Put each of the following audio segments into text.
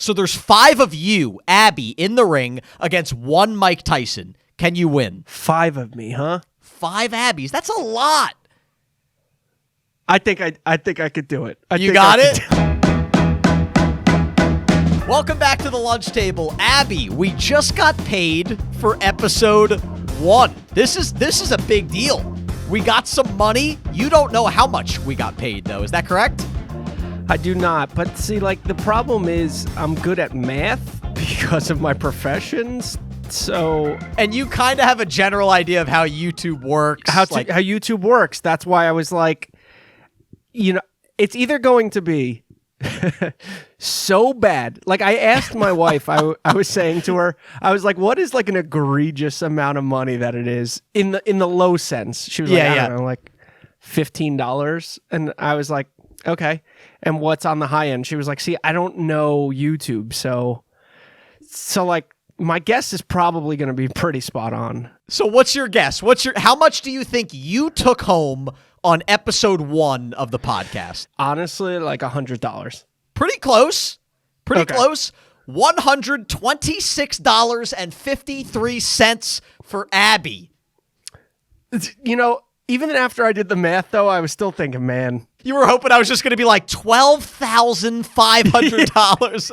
So there's 5 of you, Abby, in the ring against 1 Mike Tyson. Can you win? 5 of me, huh? 5 Abbies. That's a lot. I think I could do it. You got it? Welcome back to the lunch table. Abby, we just got paid for episode 1. This is a big deal. We got some money. You don't know how much we got paid, though. Is that correct? I do not. But see, like, the problem is I'm good at math because of my professions. So, and you kind of have a general idea of how YouTube works. How YouTube works. That's why I was like, it's either going to be so bad. Like, I asked my wife, I was saying to her, I was like, what is like an egregious amount of money that it is in the low sense? She was I don't know, like $15. And I was like, okay. And what's on the high end? She was like, see, I don't know YouTube. So like, my guess is probably going to be pretty spot on. So what's your guess? How much do you think you took home on episode 1 of the podcast? Honestly, like $100. Pretty close. Close. $126.53 for Abby. Even after I did the math, though, I was still thinking, man. You were hoping I was just going to be like $12,500.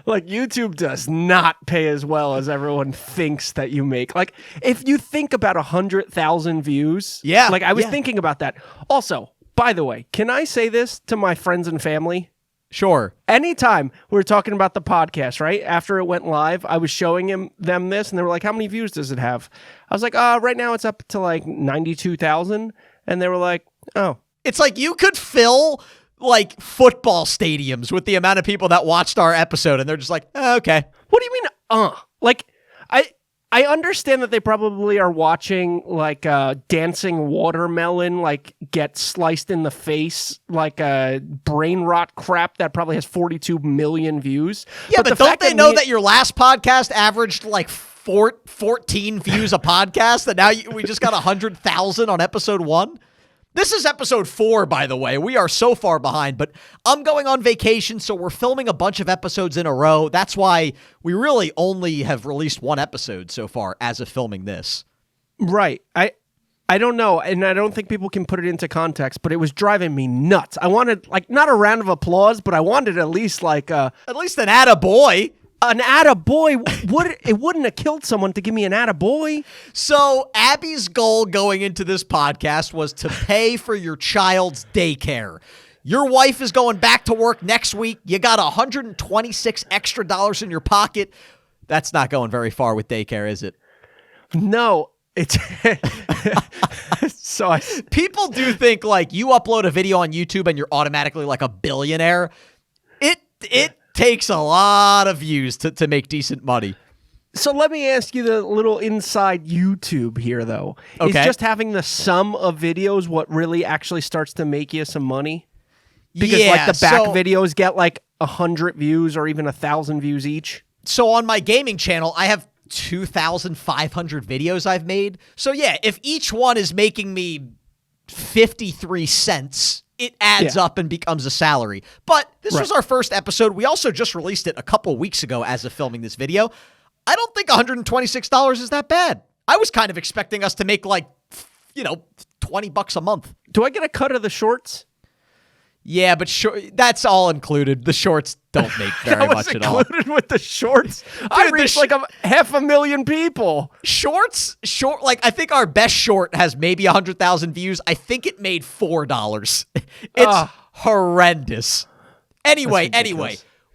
Like, YouTube does not pay as well as everyone thinks that you make. Like, if you think about 100,000 views. Yeah. Like, I was thinking about that. Also, by the way, can I say this to my friends and family? Sure. Anytime we were talking about the podcast, right? After it went live, I was showing them this, and they were like, how many views does it have? I was like, right now it's up to like 92,000. And they were like, oh. It's like you could fill like football stadiums with the amount of people that watched our episode, and they're just like, okay. What do you mean, Like, I understand that they probably are watching like dancing watermelon, like get sliced in the face, like a brain rot crap that probably has 42 million views. Yeah, but don't they know that your last podcast averaged like 14 views a podcast, and now we just got 100,000 on episode 1? This is episode 4, by the way. We are so far behind, but I'm going on vacation, so we're filming a bunch of episodes in a row. That's why we really only have released 1 episode so far as of filming this. Right. I don't know, and I don't think people can put it into context, but it was driving me nuts. I wanted, like, not a round of applause, but I wanted at least, like... at least an attaboy. An attaboy. It wouldn't have killed someone to give me an attaboy. So Abby's goal going into this podcast was to pay for your child's daycare. Your wife is going back to work next week. You got $126 extra in your pocket. That's not going very far with daycare, is it? No, it's so people do think like you upload a video on YouTube and you're automatically like a billionaire. It takes a lot of views to make decent money. So let me ask you the little inside YouTube here, though. Okay. Is just having the sum of videos what really actually starts to make you some money? Because like the back videos get like 100 views or even 1,000 views each. So on my gaming channel, I have 2,500 videos I've made. So yeah, if each one is making me 53 cents, it adds up and becomes a salary. But this was our first episode. We also just released it a couple weeks ago as of filming this video. I don't think $126 is that bad. I was kind of expecting us to make like, $20 a month. Do I get a cut of the shorts? Yeah, but that's all included. The shorts don't make very much at all. Included with the shorts? Dude, I reached like 500,000 people. I think our best short has maybe 100,000 views. I think it made $4. It's horrendous. Anyway,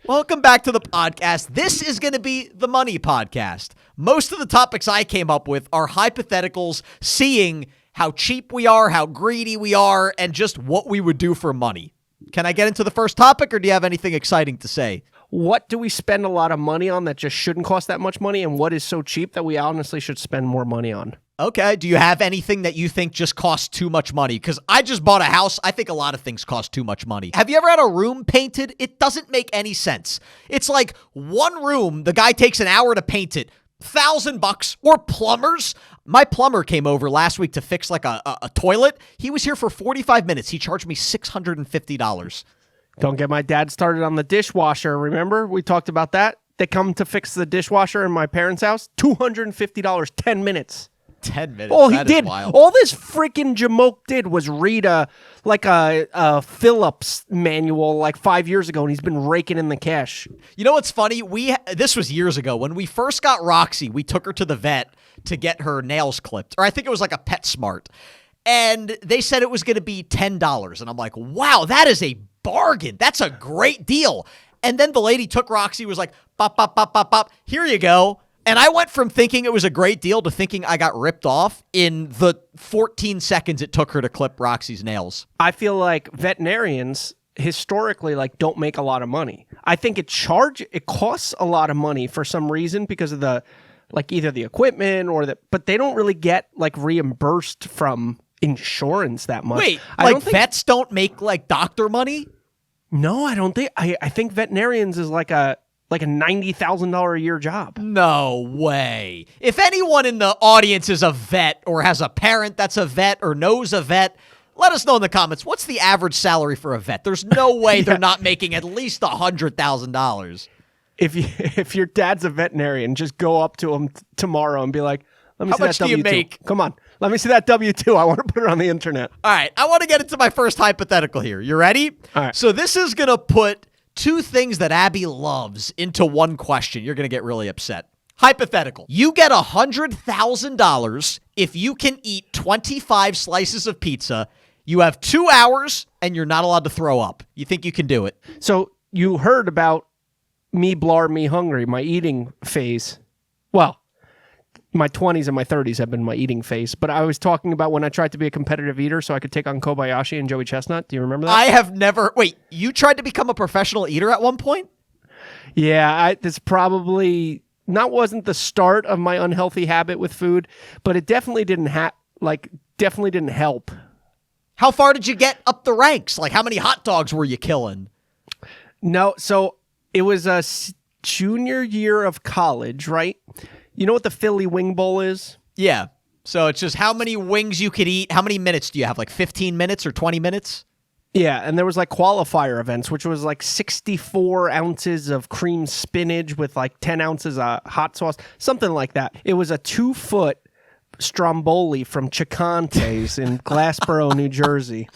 welcome back to the podcast. This is going to be the money podcast. Most of the topics I came up with are hypotheticals, seeing how cheap we are, how greedy we are, and just what we would do for money. Can I get into the first topic, or do you have anything exciting to say? What do we spend a lot of money on that just shouldn't cost that much money, and what is so cheap that we honestly should spend more money on? Okay. Do you have anything that you think just costs too much money? Because I just bought a house. I think a lot of things cost too much money. Have you ever had a room painted? It doesn't make any sense. It's like one room, the guy takes an hour to paint it. $1,000, or plumbers. My plumber came over last week to fix like a toilet. He was here for 45 minutes. He charged me $650. Don't get my dad started on the dishwasher. Remember? We talked about that. They come to fix the dishwasher in my parents' house. $250, 10 minutes. 10 minutes. All he That is did, wild. all this freaking Jamoke did was read a Phillips manual like 5 years ago, and he's been raking in the cash. You know what's funny? This was years ago. When we first got Roxy, we took her to the vet to get her nails clipped. Or I think it was like a PetSmart. And they said it was going to be $10. And I'm like, wow, that is a bargain. That's a great deal. And then the lady took Roxy, was like, bop, bop, bop, bop, bop. Here you go. And I went from thinking it was a great deal to thinking I got ripped off in the 14 seconds it took her to clip Roxy's nails. I feel like veterinarians historically don't make a lot of money. I think it costs a lot of money for some reason because of the either the equipment but they don't really get reimbursed from insurance that much. Wait, vets don't make doctor money? No, I don't think. I think veterinarians is like a $90,000 a year job. No way. If anyone in the audience is a vet or has a parent that's a vet or knows a vet, let us know in the comments. What's the average salary for a vet? There's no way they're not making at least $100,000. If your dad's a veterinarian, just go up to him tomorrow and be like, "Let me see that W2. How much do you make? Come on, let me see that W2. I want to put it on the internet." All right, I want to get into my first hypothetical here. You ready? All right. So this is gonna put two things that Abby loves into one question. You're gonna get really upset. Hypothetical. You get $100,000 if you can eat 25 slices of pizza. You have 2 hours and you're not allowed to throw up. You think you can do it? So you heard about me blar, me hungry, my eating phase. Well, my 20s and my 30s have been my eating phase, but I was talking about when I tried to be a competitive eater so I could take on Kobayashi and Joey Chestnut. Do you remember that? I have never... Wait, you tried to become a professional eater at one point? Yeah, this probably wasn't the start of my unhealthy habit with food, but it definitely didn't help. How far did you get up the ranks? How many hot dogs were you killing? No, so it was a junior year of college, right? You know what the Philly Wing Bowl is? Yeah. So it's just how many wings you could eat. How many minutes do you have? 15 minutes or 20 minutes? Yeah, and there was qualifier events, which was 64 ounces of cream spinach with 10 ounces of hot sauce, something like that. It was a 2-foot stromboli from Chicante's in Glassboro, New Jersey.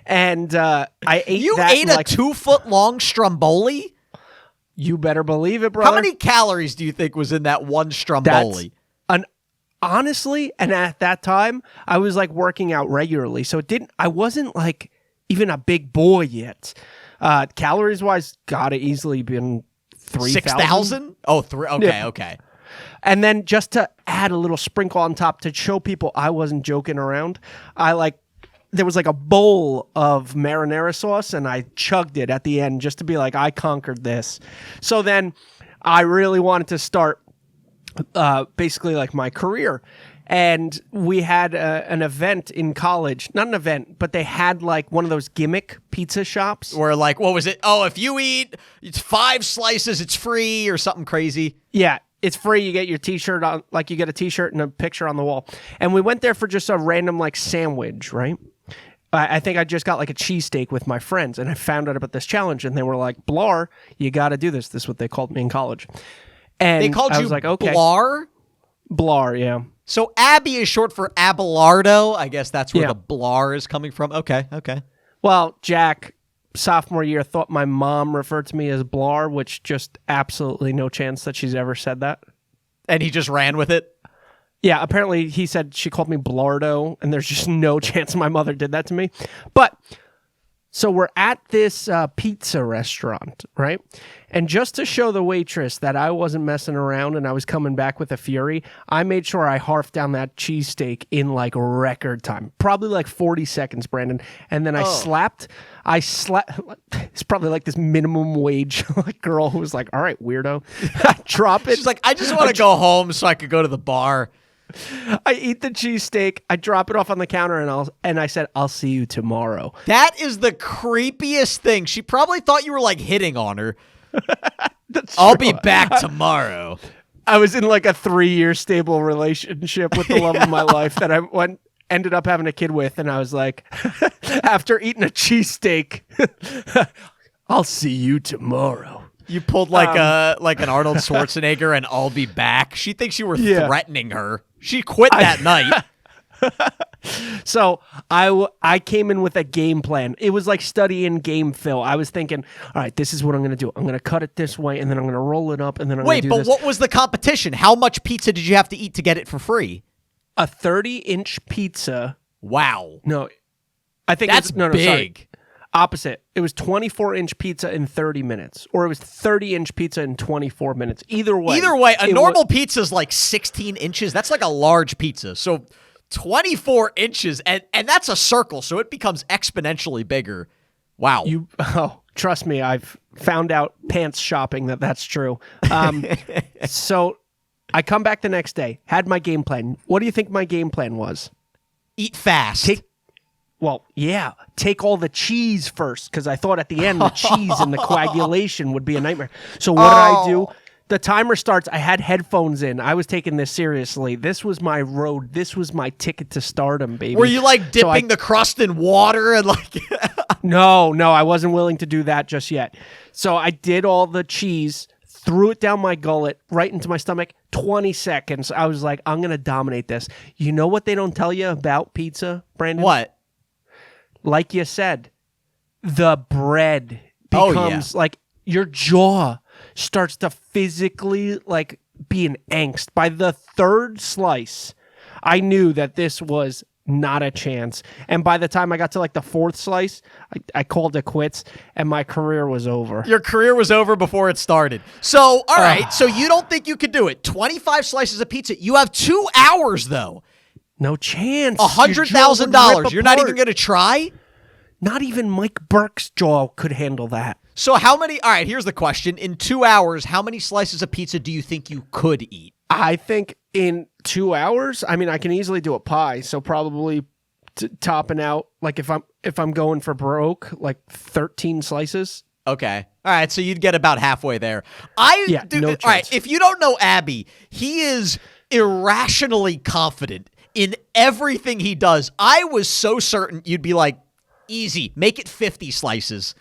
And I ate You that ate a 2-foot long stromboli? You better believe it, brother. How many calories do you think was in that one stromboli? Honestly, and at that time, I was working out regularly, so I wasn't even a big boy yet. Calories wise, gotta easily been 3,000. 6,000? Oh, okay, yeah. Okay. And then just to add a little sprinkle on top to show people I wasn't joking around, there was a bowl of marinara sauce and I chugged it at the end just to be I conquered this. So then I really wanted to start basically my career. And we had an event in college, not an event, but they had one of those gimmick pizza shops. Where what was it? Oh, if you eat 5 slices, it's free or something crazy. Yeah. It's free. You get your t-shirt on, you get a t-shirt and a picture on the wall. And we went there for just a random sandwich, right? I think I just got a cheesesteak with my friends, and I found out about this challenge, and they were like, "Blar, you got to do this." This is what they called me in college. And they called you okay. Blar? Blar, yeah. So Abby is short for Abelardo. I guess that's where Yeah. the Blar is coming from. Okay. Well, Jack, sophomore year, thought my mom referred to me as Blar, which just absolutely no chance that she's ever said that. And he just ran with it? Yeah, apparently he said she called me Blardo, and there's just no chance my mother did that to me. But, so we're at this pizza restaurant, right? And just to show the waitress that I wasn't messing around and I was coming back with a fury, I made sure I harfed down that cheesesteak in record time. Probably 40 seconds, Brandon. And then I slapped. It's probably this minimum wage girl who was all right, weirdo. Drop it. She's I just want to go home so I could go to the bar. I eat the cheesesteak, I drop it off on the counter, and I said, "I'll see you tomorrow." That is the creepiest thing. She probably thought you were hitting on her. I'll be back tomorrow. I was in a 3-year stable relationship with the love of my life that I ended up having a kid with, and I was after eating a cheesesteak, I'll see you tomorrow. You pulled like an Arnold Schwarzenegger and I'll be back. She thinks you were threatening her. She quit that night. So I came in with a game plan. It was like studying game film. I was thinking, all right, this is what I'm going to do. I'm going to cut it this way, and then I'm going to roll it up, and then I'm going to do this. Wait, but what was the competition? How much pizza did you have to eat to get it for free? A 30-inch pizza. Wow. No, I think that's big. Sorry. Opposite. It was 24-inch pizza in 30 minutes, or it was 30-inch pizza in 24 minutes. Either way, a normal pizza is like 16 inches. That's like a large pizza. So 24 inches, and that's a circle, so it becomes exponentially bigger. Wow. Trust me, I've found out pants shopping that's true. So I come back the next day, had my game plan. What do you think my game plan was? Eat fast. Take all the cheese first, because I thought at the end the cheese and the coagulation would be a nightmare. So what did I do? The timer starts. I had headphones in. I was taking this seriously. This was my road. This was my ticket to stardom, baby. Were you like dipping the crust in water and like? No, I wasn't willing to do that just yet. So I did all the cheese, threw it down my gullet, right into my stomach. 20 seconds. I was like, I'm going to dominate this. You know what they don't tell you about pizza, Brandon? What? Like you said, the bread becomes like your jaw starts to physically like be in angst. By the third slice, I knew that this was not a chance. And by the time I got to like the fourth slice, I called it quits and my career was over. Your career was over before it started. So, all right. So you don't think you could do it. 25 slices of pizza. You have 2 hours though. No chance. $100,000. You're not even going to try? Not even Mike Burke's jaw could handle that. So how many, all right, here's the question. In 2 hours, how many slices of pizza do you think you could eat? I think in 2 hours, I mean, I can easily do a pie. So probably topping out, like if I'm going for broke, like 13 slices. Okay. All right. So you'd get about halfway there. No chance. All right. If you don't know Abby, he is irrationally confident in everything he does. I was so certain you'd be like, easy, make it 50 slices.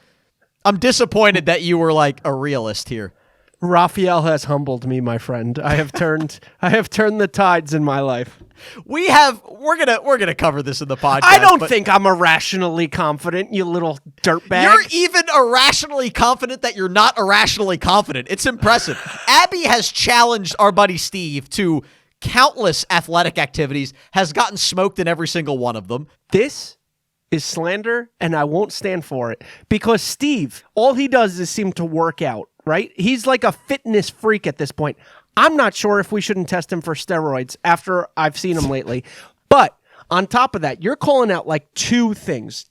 I'm disappointed that you were like a realist here. Raphael has humbled me, my friend. I have turned the tides in my life. We're gonna cover this in the podcast. I don't think I'm irrationally confident, you little dirtbag. You're even irrationally confident that you're not irrationally confident. It's impressive. Abby has challenged our buddy Steve to countless athletic activities, has gotten smoked in every single one of them. This is slander, and I won't stand for it. Because Steve, all he does is seem to work out, right? He's like a fitness freak at this point. I'm not sure if we shouldn't test him for steroids after I've seen him lately. But on top of that, you're calling out like two things.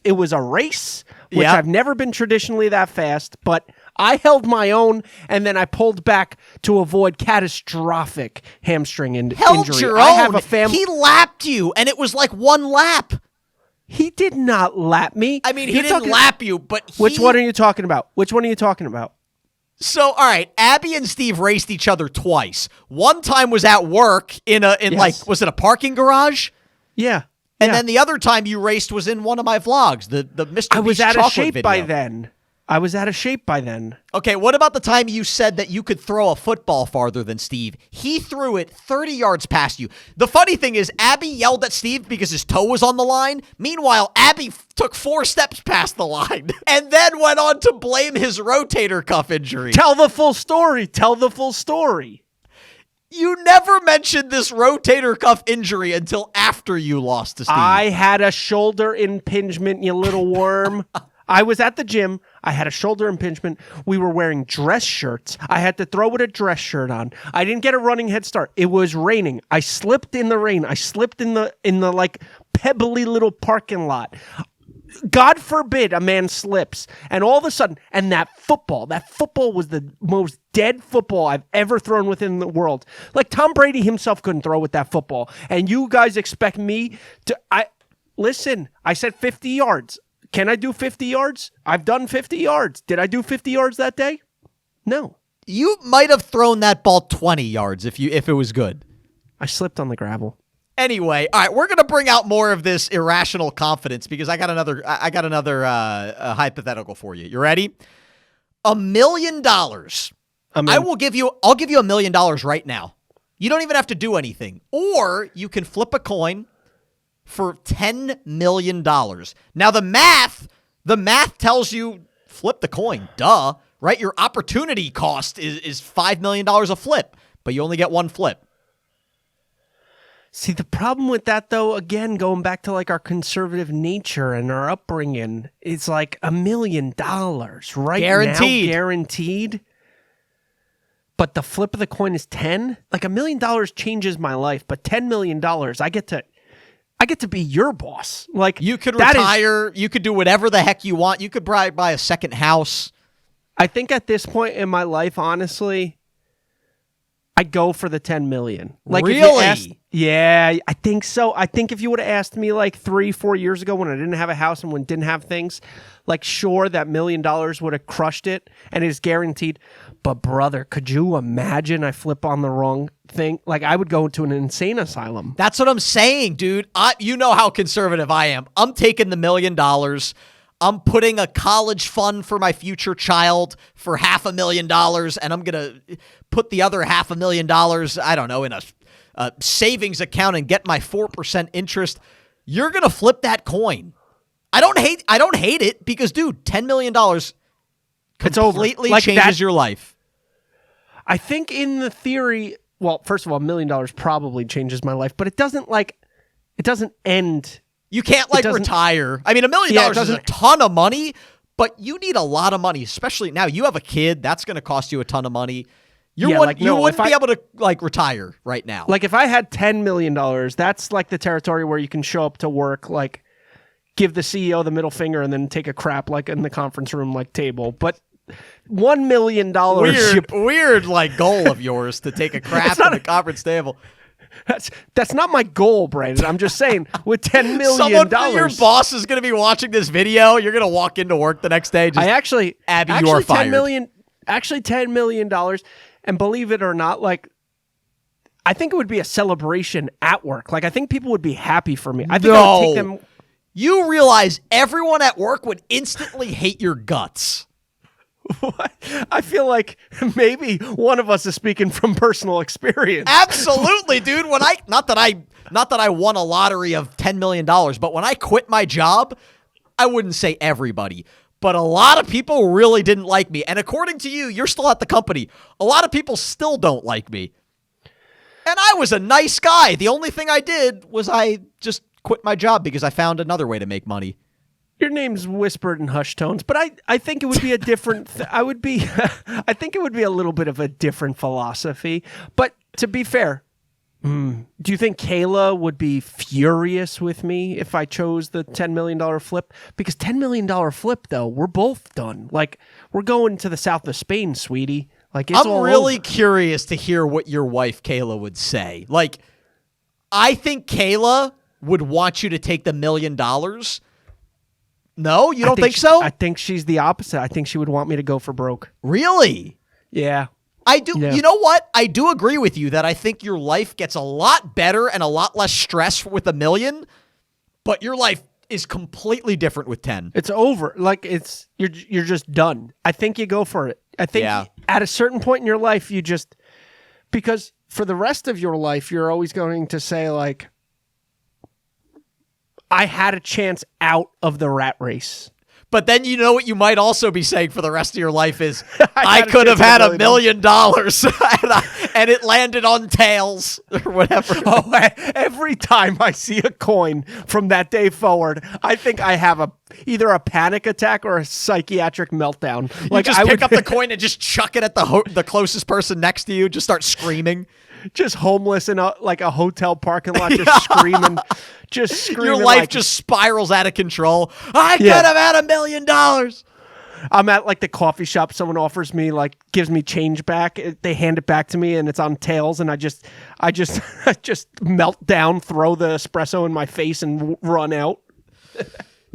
It was a race, which I've never been traditionally that fast, but I held my own, and then I pulled back to avoid catastrophic hamstring injury. Held your I own. have a family. He lapped you, and it was like one lap. He did not lap me. I mean, he didn't lap you, but Which one are you talking about? So, all right, Abby and Steve raced each other twice. One time was at work like, was it a parking garage? Yeah. And then the other time you raced was in one of my vlogs, the Mr. I was Beast out of chocolate shape video. I was out of shape by then. Okay, what about the time you said that you could throw a football farther than Steve? He threw it 30 yards past you. The funny thing is, Abby yelled at Steve because his toe was on the line. Meanwhile, Abby took 4 steps past the line and then went on to blame his rotator cuff injury. Tell the full story. You never mentioned this rotator cuff injury until after you lost to Steve. I had a shoulder impingement, you little worm. I was at the gym. I had a shoulder impingement. We were wearing dress shirts. I had to throw with a dress shirt on. I didn't get a running head start. It was raining. I slipped in the rain. I slipped in the like pebbly little parking lot. God forbid a man slips. And all of a sudden, and that football was the most dead football I've ever thrown within the world. Like Tom Brady himself couldn't throw with that football. And you guys expect me to, listen, I said 50 yards. Can I do 50 yards? I've done 50 yards. Did I do 50 yards that day? No. You might have thrown that ball 20 yards if it was good. I slipped on the gravel. Anyway, all right, we're gonna bring out more of this irrational confidence because I got another hypothetical for you. You ready? $1 million. I'll give you $1 million right now. You don't even have to do anything. Or you can flip a coin for $10 million. Now the math tells you flip the coin. Duh. Right? Your opportunity cost is $5 million a flip, but you only get one flip. See, the problem with that, though, again, going back to like our conservative nature and our upbringing, it's like $1 million right guaranteed. Now, guaranteed. But the flip of the coin is 10. Like $1 million changes my life, but $10 million, I get to be your boss. Like you could retire. You could do whatever the heck you want. You could buy a second house. I think at this point in my life, honestly, I go for the 10 million. Like really? Yeah, I think so. I think if you would have asked me like 3-4 years ago when I didn't have a house and when I didn't have things, like sure, that $1 million would have crushed it and it is guaranteed. But brother, could you imagine I flip on the wrong thing? Like I would go to an insane asylum. That's what I'm saying, dude. You know how conservative I am. I'm taking the $1 million. I'm putting a college fund for my future child for $500,000, and I'm going to put the other $500,000, I don't know, in a savings account and get my 4% interest. You're going to flip that coin. I don't hate it because, dude, $10 million completely changes your life. I think in the theory, well, first of all, $1 million probably changes my life, but it doesn't end. You can't retire. I mean, $1 million is a ton of money, but you need a lot of money, especially now you have a kid. That's going to cost you a ton of money. You wouldn't be able to retire right now. Like if I had $10 million, that's like the territory where you can show up to work, like give the CEO the middle finger and then take a crap like in the conference room like table. But $1 million. Weird like goal of yours to take a crap in the conference table. That's not my goal, Brandon. I'm just saying, with $10 million, your boss is going to be watching this video. You're going to walk into work the next day. Abby, you are fired. $10 million, and believe it or not, like I think it would be a celebration at work. Like I think people would be happy for me. I think I would take them. You realize everyone at work would instantly hate your guts. What? I feel like maybe one of us is speaking from personal experience. Absolutely, dude. Not that I won a lottery of $10 million, but when I quit my job, I wouldn't say everybody, but a lot of people really didn't like me. And according to you, you're still at the company. A lot of people still don't like me. And I was a nice guy. The only thing I did was I just quit my job because I found another way to make money. Your name's whispered in hushed tones, but I think it would be a different. I think it would be a little bit of a different philosophy. But to be fair, do you think Kayla would be furious with me if I chose the $10 million flip? Because $10 million flip, though, we're both done. Like we're going to the south of Spain, sweetie. Like it's I'm really curious to hear what your wife Kayla would say. Like, I think Kayla would want you to take the $1 million. No, you don't think so? I think she's the opposite. I think she would want me to go for broke. Really? Yeah. I do. Yeah. You know what? I do agree with you that I think your life gets a lot better and a lot less stress with $1 million, but your life is completely different with 10. It's over. Like you're just done. I think you go for it. I think at a certain point in your life, because for the rest of your life, you're always going to say like, I had a chance out of the rat race. But then you know what you might also be saying for the rest of your life is, I could have had $1 million and it landed on tails or whatever. Oh, every time I see a coin from that day forward, I think I have either a panic attack or a psychiatric meltdown. Like I pick up the coin and just chuck it at the closest person next to you, just start screaming. Just homeless in a hotel parking lot, just screaming. Your life just spirals out of control. I could have had $1 million. I'm at like the coffee shop. Someone offers me gives me change back. They hand it back to me and it's on tails. And I just melt down, throw the espresso in my face and run out.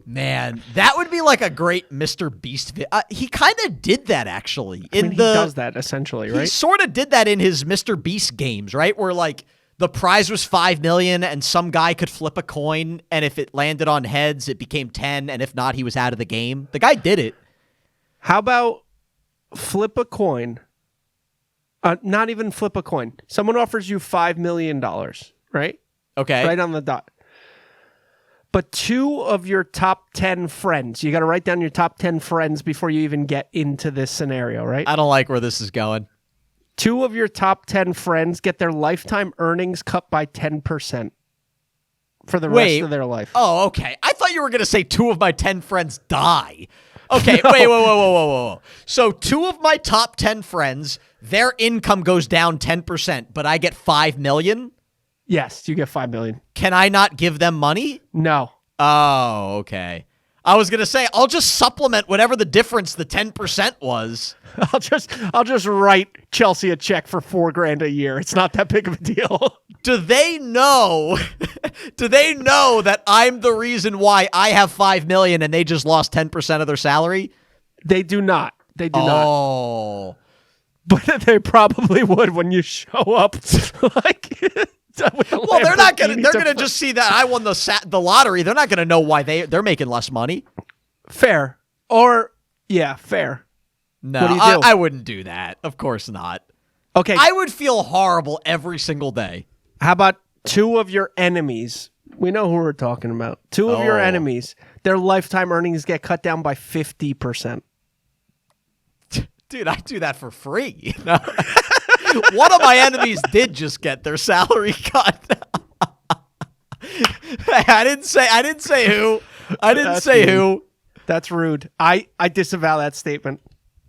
Man, that would be like a great Mr. Beast video. He kind of did that, actually. He does that, essentially, right? He sort of did that in his Mr. Beast games, right? Where, like, the prize was 5 million and some guy could flip a coin, and if it landed on heads, it became 10, and if not, he was out of the game. The guy did it. How about flip a coin? Not even flip a coin. Someone offers you $5 million, right? Okay. Right on the dot. But 2 of your top 10 friends, you got to write down your top 10 friends before you even get into this scenario, right? I don't like where this is going. 2 of your top 10 friends get their lifetime earnings cut by 10% for the rest of their life. Oh, okay. I thought you were going to say 2 of my 10 friends die. Okay, no. Wait, whoa. So 2 of my top 10 friends, their income goes down 10%, but I get 5 million? Yes, you get 5 million. Can I not give them money? No. Oh, okay. I was going to say, I'll just supplement whatever the difference the 10% was. I'll just write Chelsea a check for $4,000 a year. It's not that big of a deal. Do they know that I'm the reason why I have 5 million and they just lost 10% of their salary? They do not. They do not. Oh. But they probably would when you show up. Well, they're not going to. They're going to just see that I won the lottery. They're not going to know why they're making less money. Fair. Or fair. No, what do you do? I wouldn't do that. Of course not. Okay. I would feel horrible every single day. How about 2 of your enemies? We know who we're talking about. 2 of your enemies, their lifetime earnings get cut down by 50%. Dude, I do that for free. You know? One of my enemies did just get their salary cut. I didn't say who. Who. That's rude. I disavow that statement.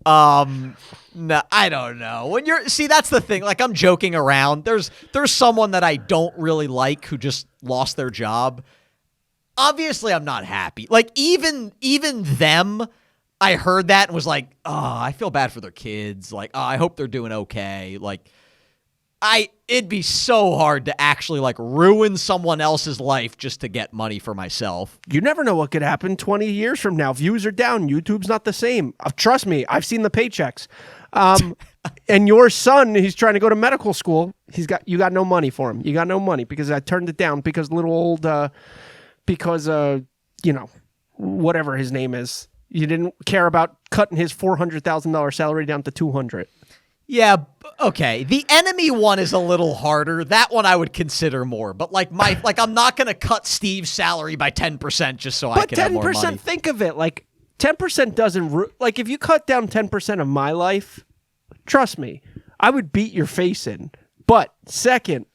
No, I don't know. That's the thing. Like, I'm joking around. There's someone that I don't really like who just lost their job. Obviously, I'm not happy. Like, even them, I heard that and was like, oh, I feel bad for their kids. Like, oh, I hope they're doing okay. Like, it'd be so hard to actually like ruin someone else's life just to get money for myself. You never know what could happen 20 years from now. Views are down. YouTube's not the same. Trust me, I've seen the paychecks. And your son, he's trying to go to medical school. You got no money for him. You got no money because I turned it down because whatever his name is. You didn't care about cutting his $400,000 salary down to $200,000. Yeah, okay. The enemy one is a little harder. That one I would consider more. But I'm not going to cut Steve's salary by 10% just so I can have more money. But 10%, think of it. Like 10% doesn't if you cut down 10% of my life, trust me, I would beat your face in. But second,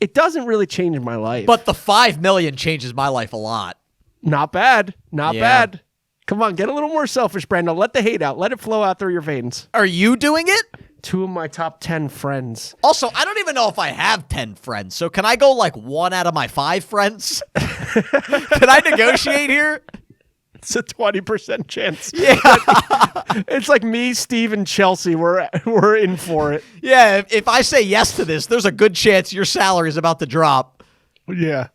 it doesn't really change my life. But the 5 million changes my life a lot. Not bad. Not bad. Come on, get a little more selfish, Brando. Let the hate out. Let it flow out through your veins. Are you doing it? 2 of my top 10 friends. Also, I don't even know if I have 10 friends. So can I go like 1 out of my 5 friends? Can I negotiate here? It's a 20% chance. Yeah. It's like me, Steve, and Chelsea. We're in for it. Yeah, if I say yes to this, there's a good chance your salary is about to drop. Yeah.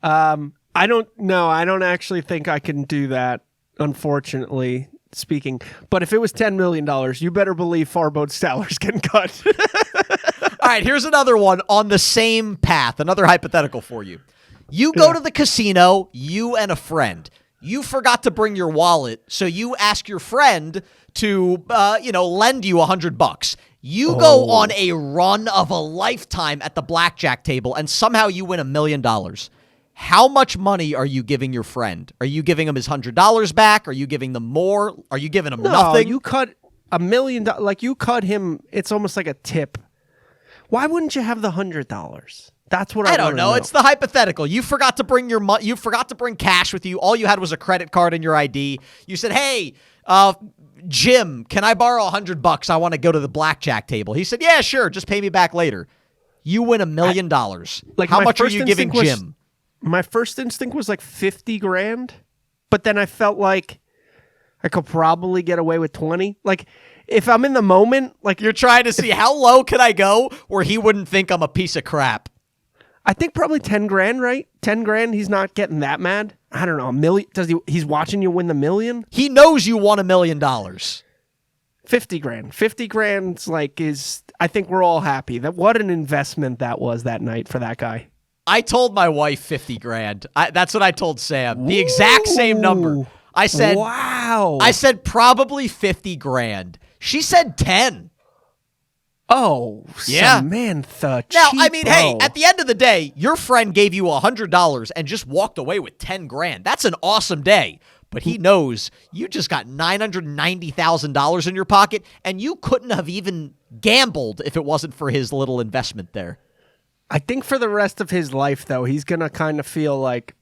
I don't know. I don't actually think I can do that, unfortunately speaking. But if it was $10 million, you better believe Farbo's salary's getting cut. All right, here's another one on the same path. Another hypothetical for you. You go to the casino, you and a friend. You forgot to bring your wallet, so you ask your friend to, lend you $100. You go on a run of a lifetime at the blackjack table, and somehow you win $1 million. How much money are you giving your friend? Are you giving him his $100 back? Are you giving them more? Are you giving him nothing? You cut $1 million. Like you cut him. It's almost like a tip. Why wouldn't you have the $100? That's what I don't know. It's the hypothetical. You forgot to bring your money. You forgot to bring cash with you. All you had was a credit card and your ID. You said, "Hey, Jim, can I borrow $100? I want to go to the blackjack table." He said, "Yeah, sure. Just pay me back later." You win $1 million. Like, how much are you giving Jim? My first instinct was like $50,000, but then I felt like I could probably get away with 20. Like, if I'm in the moment, like you're trying to see how low could I go where he wouldn't think I'm a piece of crap. I think probably $10,000, right? $10,000. He's not getting that mad. I don't know. $1 million. He's watching you win the $1 million. He knows you won $1 million. 50 grand. 50 grand I think we're all happy. What an investment that was that night for that guy. I told my wife 50 grand. That's what I told Sam. The exact same number. I said, wow. I said probably 50 grand. She said 10. Oh, yeah. Samantha. Now, I mean, hey, at the end of the day, your friend gave you $100 and just walked away with 10 grand. That's an awesome day. But he knows you just got $990,000 in your pocket, and you couldn't have even gambled if it wasn't for his little investment there. I think for the rest of his life, though, he's going to kind of feel like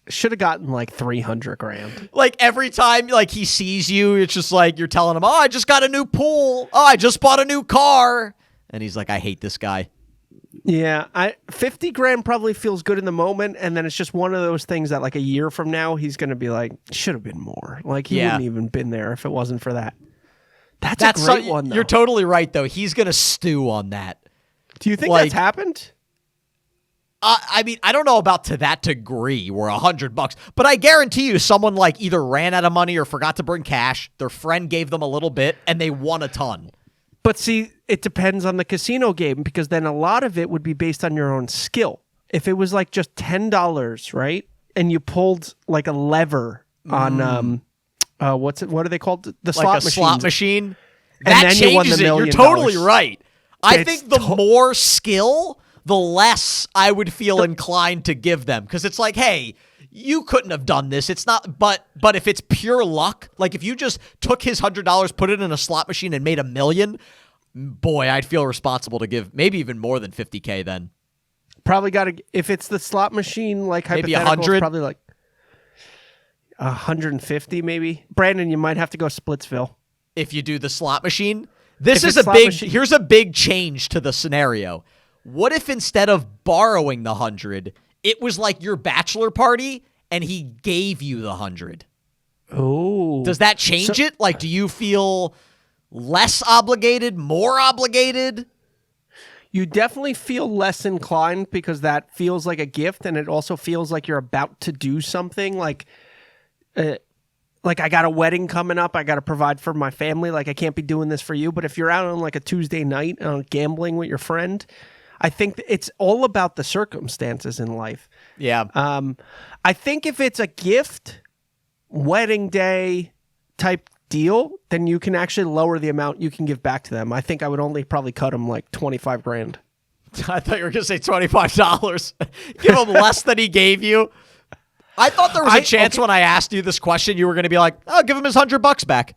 should have gotten like 300 grand. Like every time like he sees you, it's just like you're telling him, oh, I just got a new pool. Oh, I just bought a new car. And he's like, I hate this guy. Yeah, 50 grand probably feels good in the moment, and then it's just one of those things that like a year from now, he's going to be like, should have been more. Like he wouldn't even been there if it wasn't for that. That's a great one, though. You're totally right, though. He's going to stew on that. Do you think that's happened? I mean, I don't know about to that degree where $100, but I guarantee you someone like either ran out of money or forgot to bring cash. Their friend gave them a little bit and they won a ton. But see, it depends on the casino game because then a lot of it would be based on your own skill. If it was like just $10, right? And you pulled like a lever on, what are they called? The slot machine. Slot machine. And that then changes you won the $1 million. You're totally right. I think the more skill, the less I would feel inclined to give them. Because it's like, hey, you couldn't have done this. It's not, but if it's pure luck, like if you just took his $100, put it in a slot machine and made $1 million, boy, I'd feel responsible to give maybe even more than 50K then. Probably got to, if it's the slot machine, like maybe hypotheticals, 100, probably like 150 maybe. Brandon, you might have to go Splitsville. If you do the slot machine, here's a big change to the scenario. What if instead of borrowing the 100, it was like your bachelor party and he gave you the 100? Oh. Does that change it? Like, do you feel less obligated, more obligated? You definitely feel less inclined because that feels like a gift, and it also feels like you're about to do something. Like I got a wedding coming up, I got to provide for my family. Like I can't be doing this for you. But if you're out on like a Tuesday night gambling with your friend, I think it's all about the circumstances in life. Yeah. I think if it's a gift, wedding day type deal, then you can actually lower the amount you can give back to them. I think I would only probably cut them like 25 grand. I thought you were going to say $25. Give him less than he gave you. I thought there was a chance when I asked you this question, you were going to be like, oh, give him his $100 back.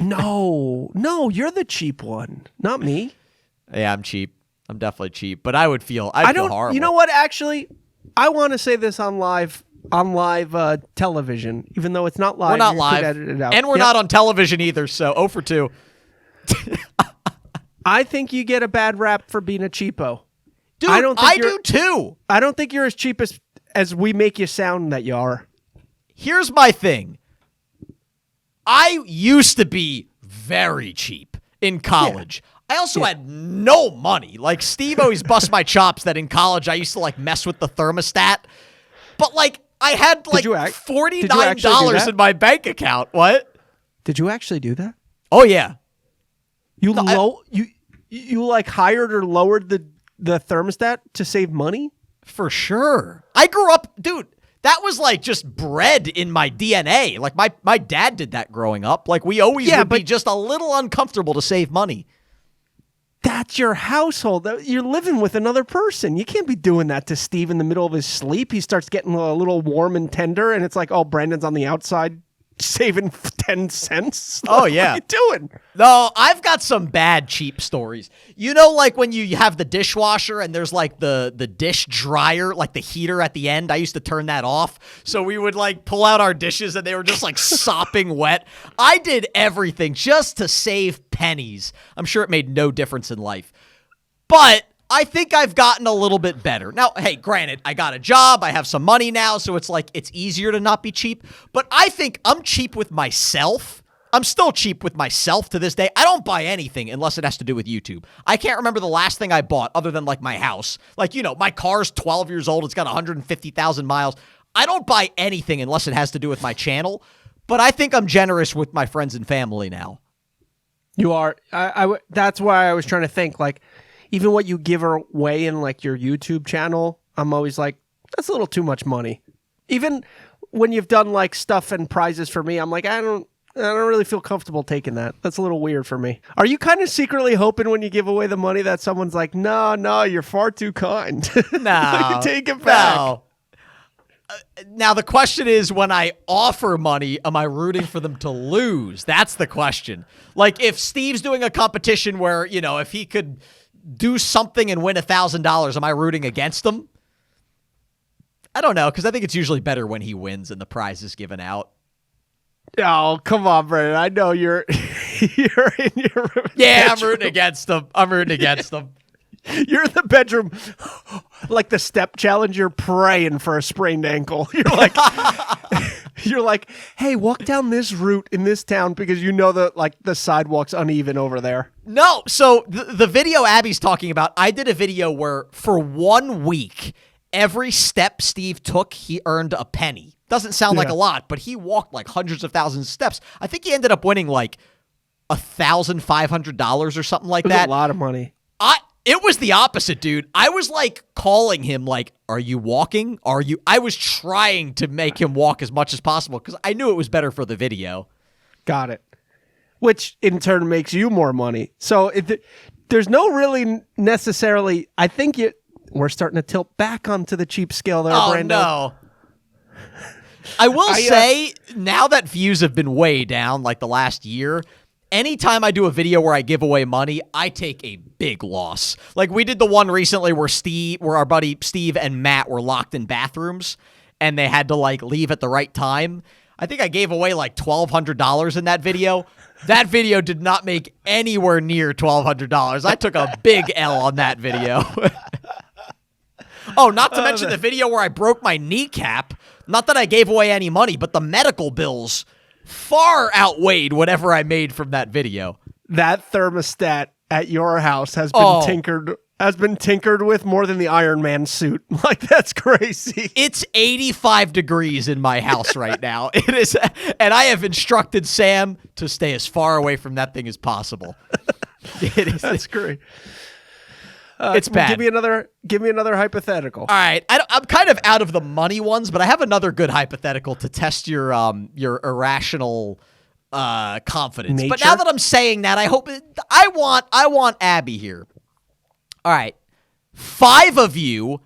No, you're the cheap one, not me. Yeah, I'm cheap. I'm definitely cheap, but I would feel, I'd feel horrible. You know what? Actually, I want to say this on live television, even though it's not live. We're not live, edit it out. And we're not on television either, so 0 for 2. I think you get a bad rap for being a cheapo. Dude, I do too. I don't think you're as cheap as we make you sound that you are. Here's my thing. I used to be very cheap in college. Yeah. I also had no money. Like, Steve always busts my chops that in college I used to, like, mess with the thermostat. But, like, I had, like, $49 in my bank account. What? Did you actually do that? Oh, yeah. You like, hired or lowered the thermostat to save money? For sure. I grew up, dude, that was, like, just bred in my DNA. Like, my dad did that growing up. Like, we always would be just a little uncomfortable to save money. That's your household. You're living with another person. You can't be doing that to Steve in the middle of his sleep. He starts getting a little warm and tender, and it's like, oh, Brandon's on the outside saving 10 cents. Oh, yeah. What are you doing? No, I've got some bad cheap stories. You know, like when you have the dishwasher and there's like the dish dryer, like the heater at the end. I used to turn that off. So we would like pull out our dishes and they were just like sopping wet. I did everything just to save pennies. I'm sure it made no difference in life. But I think I've gotten a little bit better. Now, hey, granted, I got a job. I have some money now, so it's like it's easier to not be cheap. But I think I'm cheap with myself. I'm still cheap with myself to this day. I don't buy anything unless it has to do with YouTube. I can't remember the last thing I bought other than like my house. Like, you know, my car's 12 years old. It's got 150,000 miles. I don't buy anything unless it has to do with my channel. But I think I'm generous with my friends and family now. You are. That's why I was trying to think, like, even what you give away in like your YouTube channel, I'm always like, that's a little too much money. Even when you've done like stuff and prizes for me, I'm like, I don't really feel comfortable taking that. That's a little weird for me. Are you kind of secretly hoping when you give away the money that someone's like, no, you're far too kind. No. Take it back. No. Now, the question is, when I offer money, am I rooting for them to lose? That's the question. Like, if Steve's doing a competition where, if he could do something and win $1,000, am I rooting against him? I don't know, because I think it's usually better when he wins and the prize is given out. Oh, come on, Brennan. I know you're you're in your bedroom. Yeah, I'm rooting against him. You're in the bedroom, like the step challenge. You're praying for a sprained ankle. You're like, hey, walk down this route in this town because you know that like the sidewalk's uneven over there. No, so the video Abby's talking about, I did a video where for 1 week, every step Steve took, he earned a penny. Doesn't sound like a lot, but he walked like hundreds of thousands of steps. I think he ended up winning like $1,500 or something like that. A lot of money. It was the opposite, dude. I was like calling him like, are you walking? I was trying to make him walk as much as possible because I knew it was better for the video. Got it. Which in turn makes you more money. So there's no really necessarily, I think we're starting to tilt back onto the cheap scale there, Brando. No. I will say, now that views have been way down like the last year, anytime I do a video where I give away money, I take a big loss. Like we did the one recently where our buddy Steve and Matt were locked in bathrooms and they had to like leave at the right time. I think I gave away like $1,200 in that video. That video did not make anywhere near $1,200. I took a big L on that video. Oh, not to mention the video where I broke my kneecap. Not that I gave away any money, but the medical bills far outweighed whatever I made from that video. That thermostat at your house has been tinkered with more than the Iron Man suit. Like, that's crazy. It's 85 degrees in my house right now. It is, and I have instructed Sam to stay as far away from that thing as possible. That's great. It's bad. Give me another hypothetical. All right, I'm kind of out of the money ones, but I have another good hypothetical to test your irrational confidence. Nature? But now that I'm saying that, I want Abby here. All right, 5 of you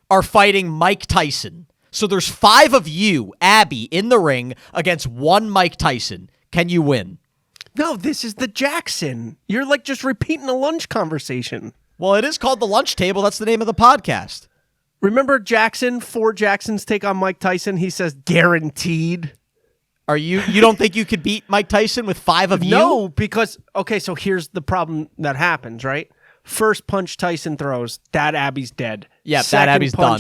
are fighting Mike Tyson. So there's 5 of you, Abby, in the ring against 1 Mike Tyson. Can you win? No, this is the Jackson. You're like just repeating a lunch conversation. Well, it is called The Lunch Table. That's the name of the podcast. Remember Jackson? 4 Jacksons take on Mike Tyson. He says guaranteed. Are you don't think you could beat Mike Tyson with 5 of you? No, because, okay, so here's the problem that happens, right? First punch Tyson throws, that Abby's dead. Yeah, that Abby's done.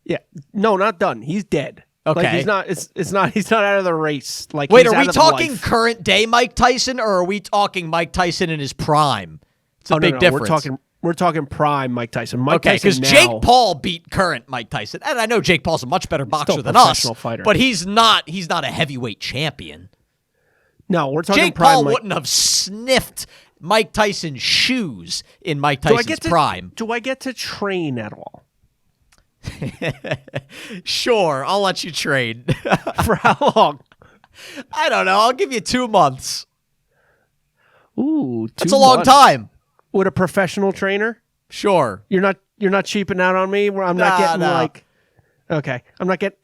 Yeah, no, not done. He's dead. Okay, like he's not. He's not out of the race. Like, wait, are we talking current day Mike Tyson, or are we talking Mike Tyson in his prime? It's a big difference. We're talking prime Mike Tyson. Okay, because Jake Paul beat current Mike Tyson, and I know Jake Paul's a much better boxer than us, fighter. But he's not a heavyweight champion. No, we're talking Jake prime Paul Mike. wouldn't have sniffed Mike Tyson's shoes in Mike Tyson's prime. Do I get to train at all? Sure, I'll let you train. For how long? I don't know. I'll give you 2 months. Ooh, 2 That's a long time. With a professional trainer? Sure. You're not cheaping out on me where I'm not getting like, okay, I'm not getting,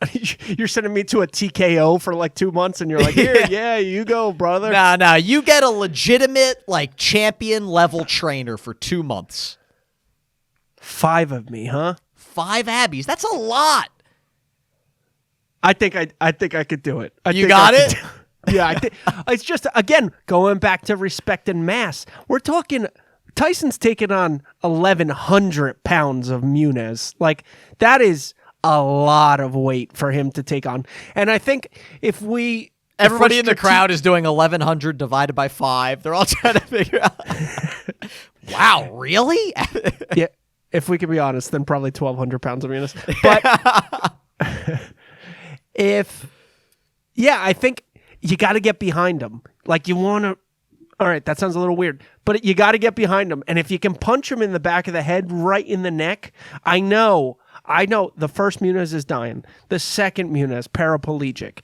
you're sending me to a TKO for like 2 months and you're like, here, yeah, you go, brother. Nah, you get a legitimate like champion level trainer for 2 months. 5 of me, huh? 5 Abbies. That's a lot. I think I could do it. You got it? Yeah, it's just, again, going back to respect and mass. We're talking, Tyson's taking on 1,100 pounds of Muniz. Like, that is a lot of weight for him to take on. And I think everybody in the crowd is doing 1,100 divided by 5. They're all trying to figure out. Wow, really? Yeah, if we can be honest, then probably 1,200 pounds of Muniz. But I think you got to get behind him. Like, you want to, All right, that sounds a little weird, but you got to get behind him. And if you can punch him in the back of the head, right in the neck, I know. The first Muniz is dying. The second Muniz, paraplegic.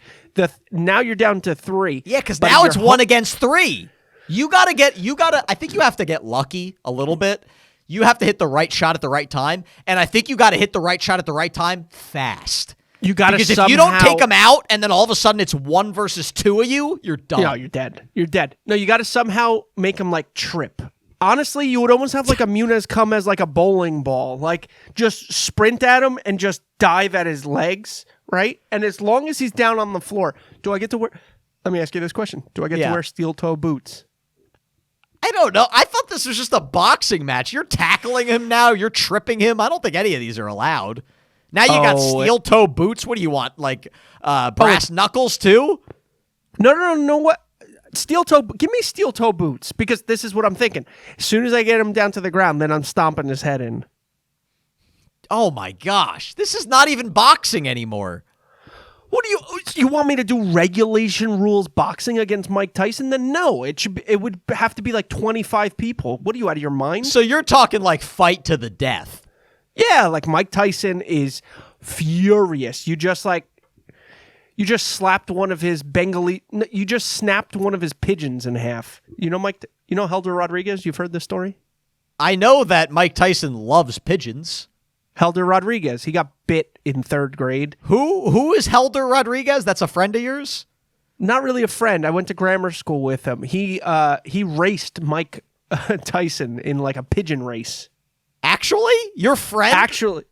Now you're down to 3. Yeah, because now it's 1 against 3. I think you have to get lucky a little bit. You have to hit the right shot at the right time. And I think you got to hit the right shot at the right time fast. You got to Because if you don't take them out and then all of a sudden it's 1 versus 2 of you, you're done. No, you're dead. You're dead. No, you got to somehow make him like trip. Honestly, you would almost have like a Muniz come as like a bowling ball. Like just sprint at him and just dive at his legs, right? And as long as he's down on the floor, do I get to wear... Let me ask you this question. Do I get to wear steel-toe boots? I don't know. I thought this was just a boxing match. You're tackling him now. You're tripping him. I don't think any of these are allowed. Now you got steel-toe boots. What do you want? Like brass knuckles too? No. What? Steel-toe. Give me steel-toe boots because this is what I'm thinking. As soon as I get him down to the ground, then I'm stomping his head in. Oh my gosh. This is not even boxing anymore. What do you want me to do regulation rules boxing against Mike Tyson? Then no, it would have to be like 25 people. What are you out of your mind? So you're talking like fight to the death. Yeah, like Mike Tyson is furious. You just slapped one of his you just snapped one of his pigeons in half. You know Helder Rodriguez? You've heard this story? I know that Mike Tyson loves pigeons. Helder Rodriguez. He got bit in 3rd grade. Who is Helder Rodriguez? That's a friend of yours? Not really a friend. I went to grammar school with him. He raced Mike Tyson in like a pigeon race. Actually? Your friend? Actually.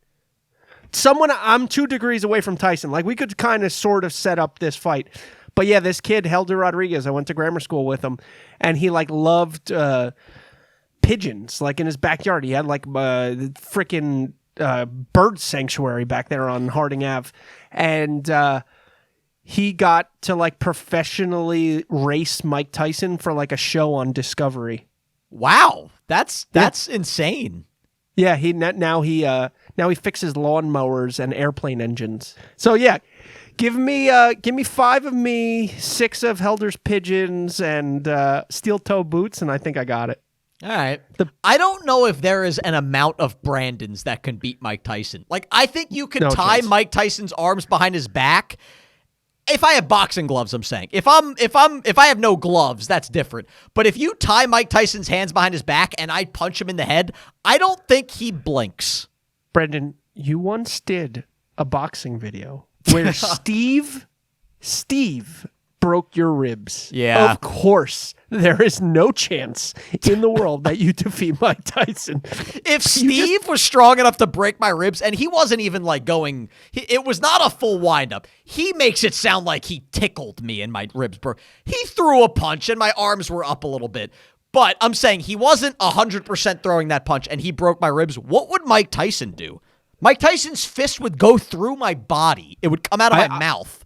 I'm 2 degrees away from Tyson. Like, we could kind of sort of set up this fight. But yeah, this kid, Helder Rodriguez, I went to grammar school with him. And he, like, loved pigeons, like, in his backyard. He had, like, freaking bird sanctuary back there on Harding Ave. And he got to, like, professionally race Mike Tyson for, like, a show on Discovery. Wow. That's insane. Yeah, now he fixes lawnmowers and airplane engines. So yeah, give me 5 of me, 6 of Helder's pigeons, and steel-toe boots, and I think I got it. All right. I don't know if there is an amount of Brandons that can beat Mike Tyson. Like, I think you can tie Mike Tyson's arms behind his back. If I have boxing gloves, I'm saying. If I have no gloves, that's different. But if you tie Mike Tyson's hands behind his back and I punch him in the head, I don't think he blinks. Brendan, you once did a boxing video where Steve broke your ribs. Yeah. Of course, there is no chance in the world that you defeat Mike Tyson. If Steve was strong enough to break my ribs, and he wasn't even like going, it was not a full windup. He makes it sound like he tickled me and my ribs broke. He threw a punch and my arms were up a little bit. But I'm saying he wasn't 100% throwing that punch and he broke my ribs. What would Mike Tyson do? Mike Tyson's fist would go through my body. It would come out of my mouth.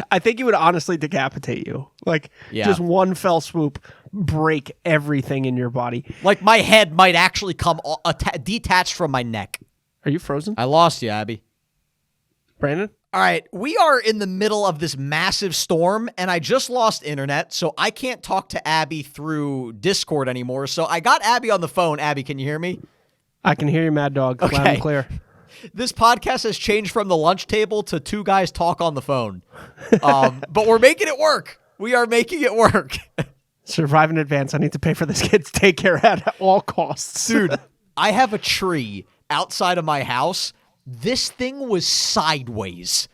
I think he would honestly decapitate you. Like, just one fell swoop, break everything in your body. Like, my head might actually come detached from my neck. Are you frozen? I lost you, Abby. Brandon? All right, we are in the middle of this massive storm, and I just lost internet, so I can't talk to Abby through Discord anymore. So I got Abby on the phone. Abby, can you hear me? I can hear you, Mad Dog. Okay. Loud and clear. This podcast has changed from the lunch table to 2 guys talk on the phone. But we're making it work. We are making it work. Survive in advance. I need to pay for this kid's daycare at all costs. Dude, I have a tree outside of my house. This thing was sideways.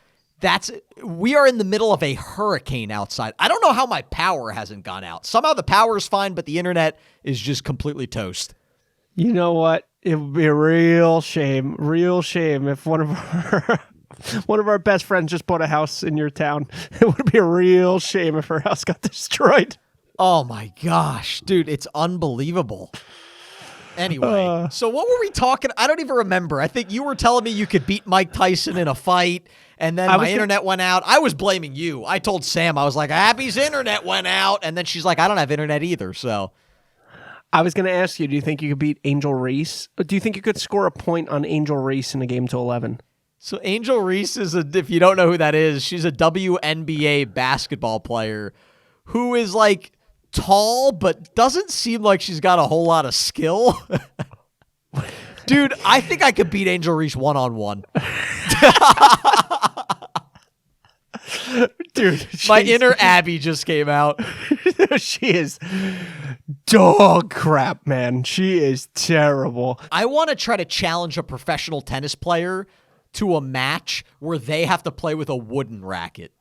We are in the middle of a hurricane outside. I don't know how my power hasn't gone out. Somehow the power is fine, but the internet is just completely toast. You know what? It would be a real shame if one of our best friends just bought a house in your town. It would be a real shame if her house got destroyed. Oh my gosh, dude, it's unbelievable. Anyway, so what were we talking? I don't even remember. I think you were telling me you could beat Mike Tyson in a fight, and then my internet went out. I was blaming you. I told Sam, I was like, Abby's internet went out, and then she's like, I don't have internet either, so... I was going to ask you, do you think you could beat Angel Reese? Do you think you could score a point on Angel Reese in a game to 11? So Angel Reese is if you don't know who that is, she's a WNBA basketball player who is like tall but doesn't seem like she's got a whole lot of skill. Dude, I think I could beat Angel Reese one-on-one. Dude, my inner Abby just came out. She is dog crap, man. She is terrible. I want to try to challenge a professional tennis player to a match where they have to play with a wooden racket.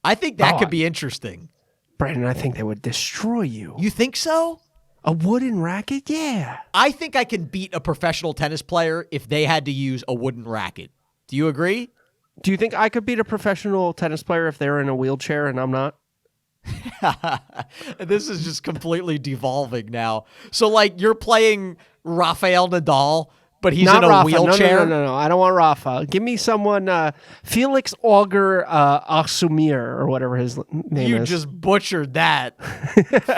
I think that could be interesting. Brandon, I think they would destroy you. You think so? A wooden racket? Yeah. I think I can beat a professional tennis player if they had to use a wooden racket. Do you agree? Do you think I could beat a professional tennis player if they're in a wheelchair and I'm not? This is just completely devolving now. So, like, you're playing Rafael Nadal, but he's not in a Rafa. wheelchair? No. I don't want Rafa. Give me someone, Felix Auger Asumir, or whatever his name is. You just butchered that.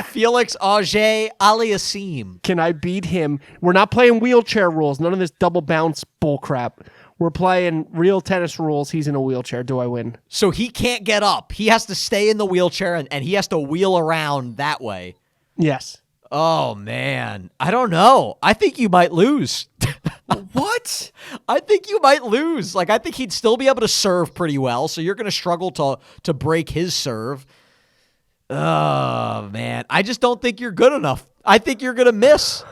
Felix Auger Aliassime. Can I beat him? We're not playing wheelchair rules. None of this double bounce bullcrap. We're playing real tennis rules. He's in a wheelchair. Do I win? So he can't get up. He has to stay in the wheelchair, and he has to wheel around that way. Yes. Oh, man. I don't know. I think you might lose. What? I think you might lose. Like, I think he'd still be able to serve pretty well, so you're going to struggle to break his serve. Oh, man. I just don't think you're good enough. I think you're going to miss.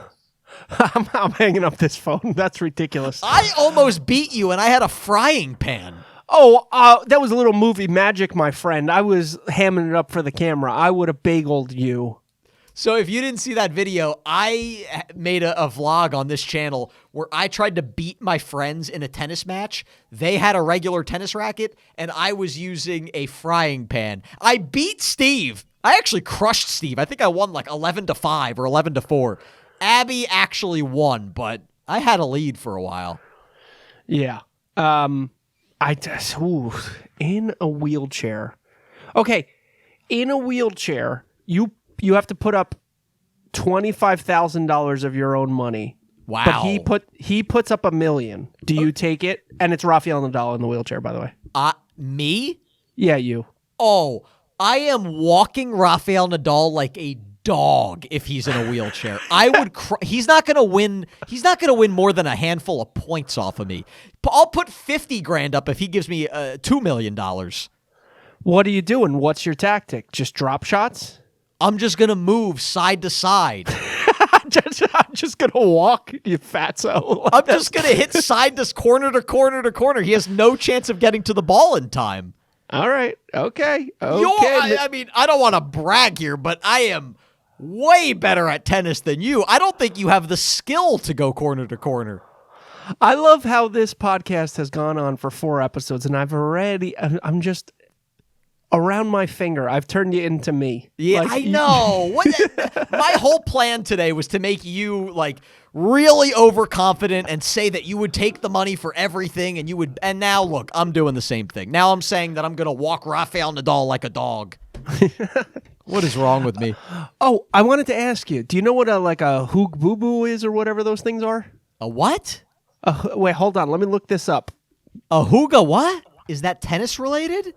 I'm hanging up this phone. That's ridiculous. I almost beat you, and I had a frying pan. Oh, that was a little movie magic, my friend. I was hamming it up for the camera. I would have bageled you. So if you didn't see that video, I made a vlog on this channel where I tried to beat my friends in a tennis match. They had a regular tennis racket, and I was using a frying pan. I beat Steve. I actually crushed Steve. I think I won like 11-5 or 11-4. Abby actually won, but I had a lead for a while. Yeah. In a wheelchair. Okay. In a wheelchair, you have to put up $25,000 of your own money. Wow. But he puts up $1 million. Do you take it? And it's Rafael Nadal in the wheelchair, by the way. Me? Yeah, you. Oh, I am walking Rafael Nadal like a dog if he's in a wheelchair. I would he's not going to win. He's not going to win more than a handful of points off of me. I'll put 50 grand up if he gives me $2 million. What are you doing? What's your tactic? Just drop shots? I'm just going to move side to side. I'm just going to walk, you fatso. I'm just going to hit side to corner to corner to corner. He has no chance of getting to the ball in time. All right. Okay. I mean, I don't want to brag here, but I am way better at tennis than you. I don't think you have the skill to go corner to corner. I love how this podcast has gone on for 4 episodes, and I'm just around my finger. I've turned you into me. Yeah, I know. My whole plan today was to make you like really overconfident and say that you would take the money for everything, and now look, I'm doing the same thing. Now I'm saying that I'm going to walk Rafael Nadal like a dog. What is wrong with me? Oh, I wanted to ask you, do you know what a hoog boo boo is or whatever those things are? A what? Wait, hold on. Let me look this up. A hooga what? Is that tennis related?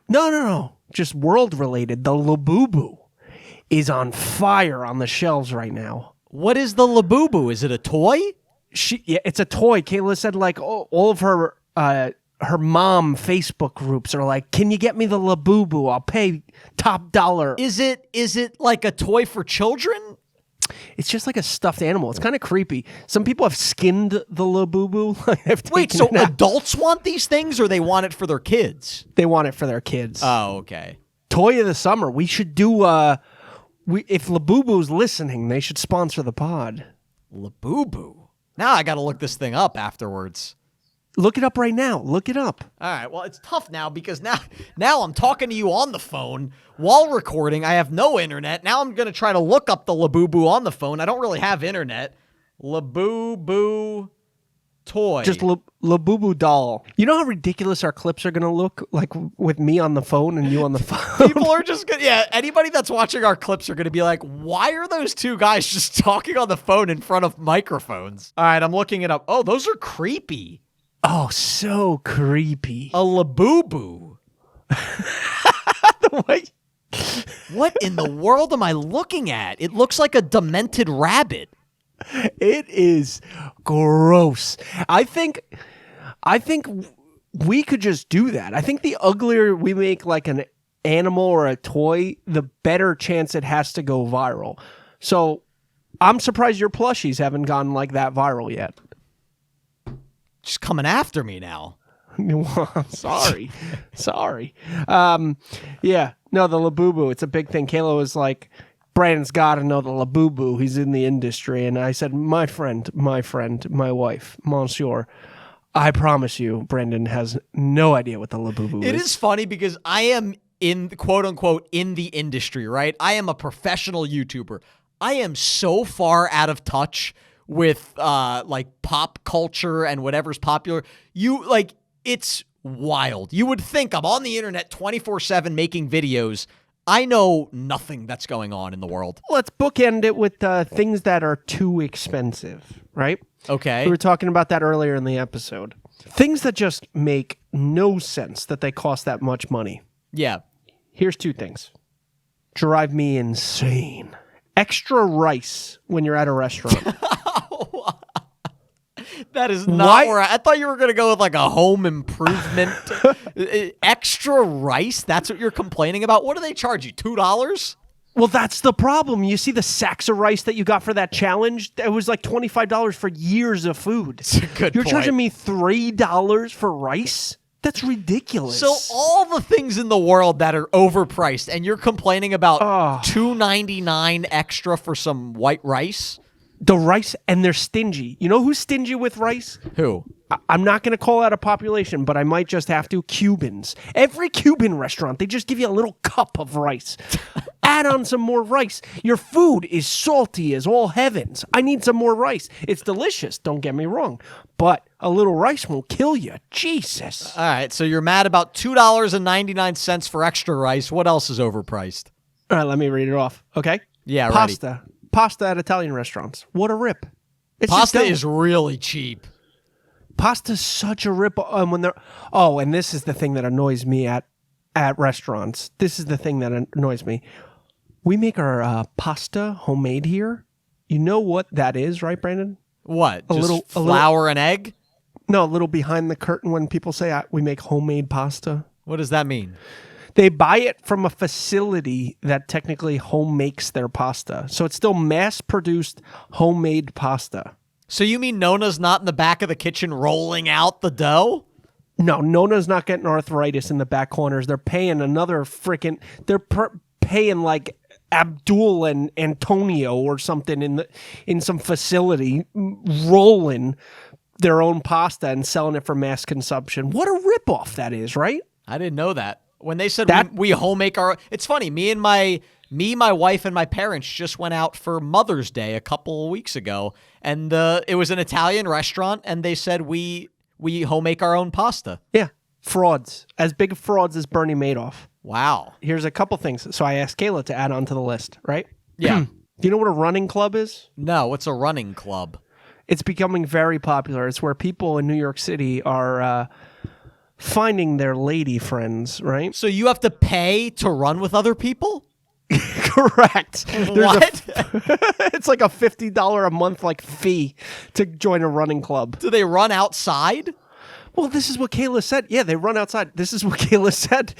No. Just world related. The Labubu is on fire on the shelves right now. What is the Labubu? Is it a toy? Yeah, it's a toy. Kayla said like all of her mom Facebook groups are like, "Can you get me the Labubu? I'll pay top dollar." Is it like a toy for children? It's just like a stuffed animal. It's kind of creepy. Some people have skinned the Labubu. Wait, so adults want these things or they want it for their kids? They want it for their kids. Oh, okay. Toy of the summer. We should do if Labubu's listening, they should sponsor the pod. Labubu. Now I got to look this thing up afterwards. Look it up right now. Look it up. All right. Well, it's tough now because now I'm talking to you on the phone while recording. I have no internet. Now I'm going to try to look up the Labubu on the phone. I don't really have internet. Labubu toy. Just Labubu doll. You know how ridiculous our clips are going to look like with me on the phone and you on the phone? People are just going to, yeah, anybody that's watching our clips are going to be like, why are those two guys just talking on the phone in front of microphones? All right, I'm looking it up. Oh, those are creepy. Oh, so creepy. A Labubu. What in the world am I looking at? It looks like a demented rabbit. It is gross. I think we could just do that. I think the uglier we make like an animal or a toy, the better chance it has to go viral. So I'm surprised your plushies haven't gone like that viral yet. Just coming after me now. Well, sorry. Yeah. No, the Labubu, it's a big thing. Kayla was like, Brandon's got to know the Labubu. He's in the industry. And I said, my friend, my wife, Monsieur, I promise you, Brandon has no idea what the Labubu is. It is funny because I am in, quote unquote, in the industry, right? I am a professional YouTuber. I am so far out of touch with like pop culture and whatever's popular. It's wild. You would think I'm on the internet 24/7 making videos. I know nothing that's going on in the world. Let's bookend it with things that are too expensive, right? Okay. We were talking about that earlier in the episode. Things that just make no sense that they cost that much money. Yeah. Here's two things. Drive me insane. Extra rice when you're at a restaurant. That is not where I thought you were going to go with like a home improvement. Extra rice? That's what you're complaining about? What do they charge you? $2? Well, that's the problem. You see the sacks of rice that you got for that challenge? It was like $25 for years of food. That's a good You're point. charging me $3 for rice? That's ridiculous. So all the things in the world that are overpriced, and you're complaining about $2.99 extra for some white rice? The rice, and they're stingy. You know who's stingy with rice? Who? I'm not going to call out a population, but I might just have to. Cubans. Every Cuban restaurant, they just give you a little cup of rice. Add on some more rice. Your food is salty as all heavens. I need some more rice. It's delicious, don't get me wrong. But a little rice won't kill you. Jesus. All right, so you're mad about $2.99 for extra rice. What else is overpriced? All right, let me read it off, okay? Yeah, Pasta. Ready. Pasta at Italian restaurants. What a rip. It's Pasta is really cheap. Pasta's such a rip. And this is the thing that annoys me at restaurants. This is the thing that annoys me. We make our pasta homemade here. You know what that is, right, Brandon? What? Just flour and egg? No, a little behind the curtain when people say we make homemade pasta. What does that mean? They buy it from a facility that technically home makes their pasta. So it's still mass-produced homemade pasta. So you mean Nona's not in the back of the kitchen rolling out the dough? No, Nona's not getting arthritis in the back corners. They're paying another freaking... They're paying like Abdul and Antonio or something in some facility rolling their own pasta and selling it for mass consumption. What a ripoff that is, right? I didn't know that. When they said we home make our... It's funny, my wife, and my parents just went out for Mother's Day a couple of weeks ago, and it was an Italian restaurant, and they said we home make our own pasta. Yeah, frauds. As big frauds as Bernie Madoff. Wow. Here's a couple things. So I asked Kayla to add on to the list, right? Yeah. Do you know what a running club is? No, what's a running club? It's becoming very popular. It's where people in New York City are... finding their lady friends, right? So you have to pay to run with other people? Correct. What? It's like a $50 a month fee to join a running club. Do they run outside? Well, this is what Kayla said. Yeah, they run outside. This is what Kayla said.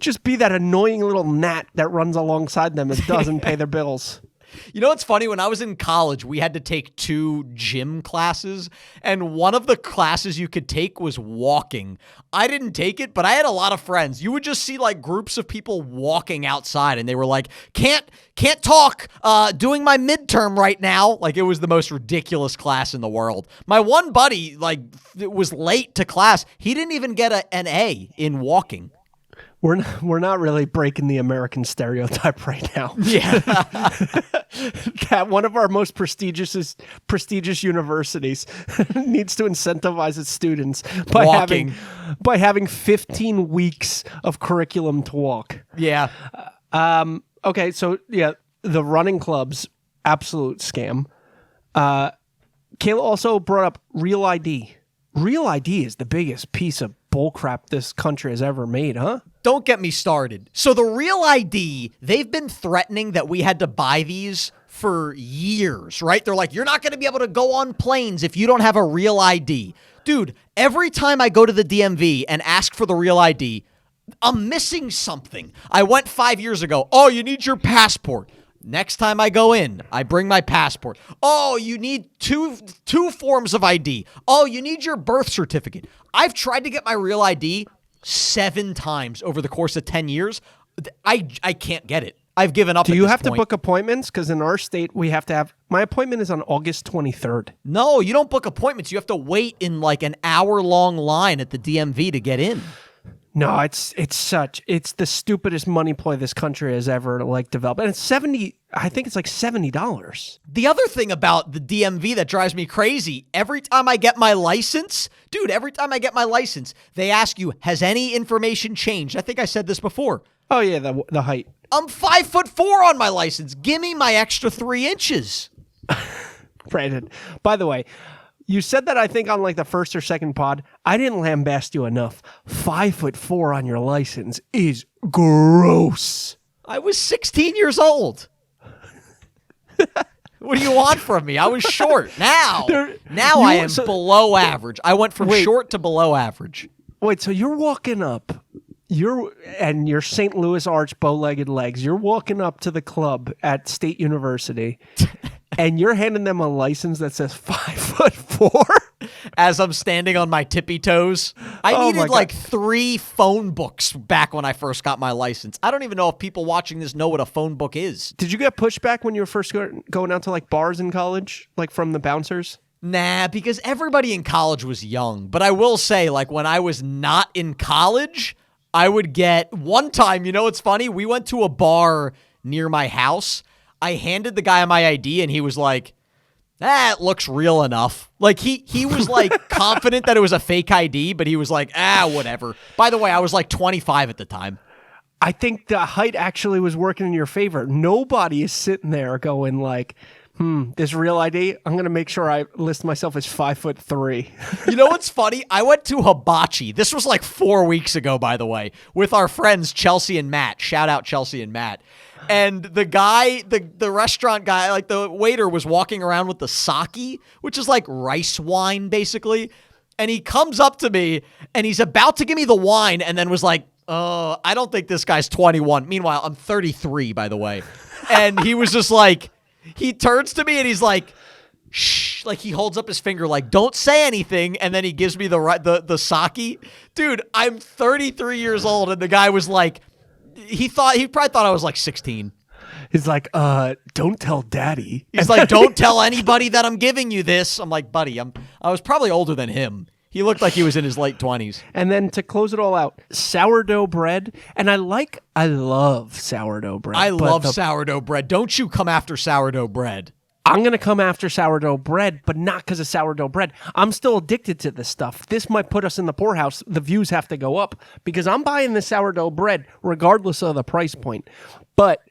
Just be that annoying little gnat that runs alongside them and doesn't pay their bills. You know what's funny? When I was in college, we had to take 2 gym classes, and one of the classes you could take was walking. I didn't take it, but I had a lot of friends. You would just see groups of people walking outside, and they were like, can't talk, doing my midterm right now. It was the most ridiculous class in the world. My one buddy, was late to class. He didn't even get an A in walking. We're not really breaking the American stereotype right now. Yeah. That one of our most prestigious universities needs to incentivize its students by having 15 weeks of curriculum to walk. Yeah. Okay, so yeah, the running clubs, absolute scam. Kayla also brought up Real ID. Real ID is the biggest piece of bullcrap this country has ever made, huh? Don't get me started. So the Real ID, they've been threatening that we had to buy these for years, right? They're like, you're not going to be able to go on planes if you don't have a Real ID. Dude, every time I go to the DMV and ask for the Real ID, I'm missing something. I went 5 years ago. Oh, you need your passport. Next time I go in, I bring my passport. Oh, you need two forms of ID. Oh, you need your birth certificate. I've tried to get my Real ID 7 times over the course of 10 years. I can't get it. I've given up. Do you have to book appointments? Because in our state, we have to have... My appointment is on August 23rd. No, you don't book appointments. You have to wait in like an hour-long line at the DMV to get in. No, it's the stupidest money ploy this country has ever developed. And it's I think it's like $70. The other thing about the DMV that drives me crazy, every time I get my license, they ask you, has any information changed? I think I said this before. Oh yeah, the height. I'm 5'4" on my license. Give me my extra 3 inches. Brandon, by the way, you said that I think on the first or second pod. I didn't lambast you enough. 5'4" on your license is gross. I was 16 years old. What do you want from me? I was short. Now I am below average. I went from short to below average. Wait, so you're walking up, your St. Louis arch bow-legged legs, you're walking up to the club at State University, and you're handing them a license that says 5'4"? As I'm standing on my tippy toes. I needed 3 phone books back when I first got my license. I don't even know if people watching this know what a phone book is. Did you get pushback when you were first going out to bars in college, from the bouncers? Nah, because everybody in college was young. But I will say, when I was not in college, I would get... One time, it's funny, we went to a bar near my house. I handed the guy my ID, and he was like, it looks real enough. He was confident that it was a fake ID, but he was like, whatever. By the way, I was 25 at the time. I think the height actually was working in your favor. Nobody is sitting there going this Real ID, I'm going to make sure I list myself as 5'3". You know what's funny? I went to Hibachi. This was 4 weeks ago, by the way, with our friends Chelsea and Matt. Shout out Chelsea and Matt. And the guy, the restaurant guy, the waiter was walking around with the sake, which is rice wine, basically. And he comes up to me, and he's about to give me the wine, and then was like, I don't think this guy's 21. Meanwhile, I'm 33, by the way. And he was just he turns to me, and he's like, shh. He holds up his finger, don't say anything. And then he gives me the sake. Dude, I'm 33 years old, and the guy was he probably thought I was 16. He's like, don't tell daddy. He's like, don't tell anybody that I'm giving you this. I'm like, buddy, I was probably older than him. He looked like he was in his late 20s. And then to close it all out, sourdough bread. And I love sourdough bread. I love sourdough bread. Don't you come after sourdough bread. I'm going to come after sourdough bread, but not because of sourdough bread. I'm still addicted to this stuff. This might put us in the poorhouse. The views have to go up because I'm buying the sourdough bread regardless of the price point. But